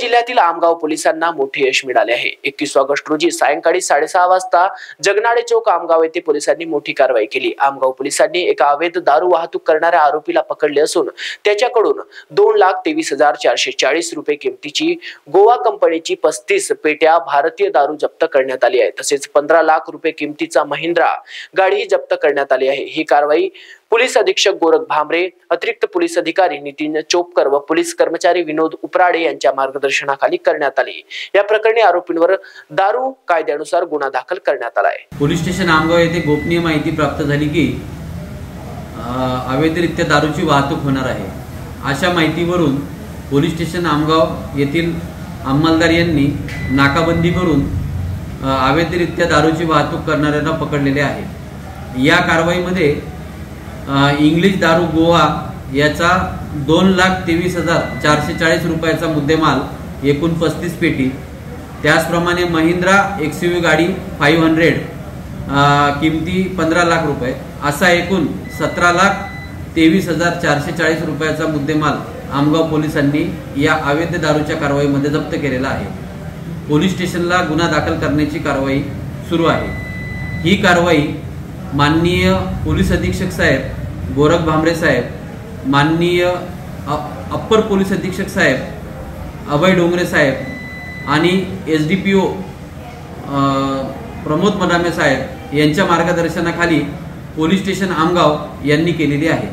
जिल्ह्यातील आमगाव पोलिसांना मोठे यश मिळाले आहे। 21 ऑगस्ट रोजी सायंकाळी 6:30 वाजता जगनाडे चौक आमगाव येथे पोलिसांनी मोठी कारवाई केली। आमगाव पोलिसांनी एका अवैध दारू वाहतूक करणाऱ्या आरोपीला पकडले असून त्याच्याकडून 2,23,440 रुपये किमतीची गोवा कंपनीची 35 पेट्या भारतीय दारू जप्त करण्यात आली आहे। तसेच 15 लाख रुपये किमतीचा महिंद्रा गाडी जप्त करण्यात आली आहे। ही कारवाई पोलीस अधीक्षक गोरख भामरे, अतिरिक्त पोलीस अधिकारी नितीन चोपकर व पोलीस कर्मचारी विनोद उपराडे यांच्या मार्गदर्शनाखाली करण्यात आली। या प्रकरणी आरोपींवर दारू कायद्यानुसार गुन्हा दाखल करण्यात आला आहे। पोलीस स्टेशन आमगाव येथे गोपनीय माहिती प्राप्त झाली की अवैधरित्या दारूची वाहतूक होणार आहे। अशा माहितीवरून पोलीस स्टेशन आमगाव येथील अंमलदार यांनी नाकाबंदी करून अवैधरित्या दारूची वाहतूक करणाऱ्यांना पकडलेले आहे। या कारवाईमध्ये इंग्लिश दारू गोवा याचा 2,23,440 रुपयाचा मुद्देमाल एकूण 35 पेटी, त्याचप्रमाणे महिंद्रा XUV गाडी 500 किमती 15 लाख रुपये असा एकूण 17,23,440 रुपयाचा मुद्देमाल आमगाव पोलिसांनी या अवैध दारूच्या कारवाईमध्ये जप्त केलेला आहे। पोलीस स्टेशनला गुन्हा दाखल करण्याची कारवाई सुरू आहे। ही कारवाई माननीय पोलीस अधीक्षक साहेब गोरख भामरे साहेब, माननीय अप्पर पोलीस अधीक्षक साहेब अभय डोंगरे साहेब आणि SDPO प्रमोद मदामे साहेब यांच्या मार्गदर्शनाखाली पोलीस स्टेशन आमगाव यांनी केलेली आहे।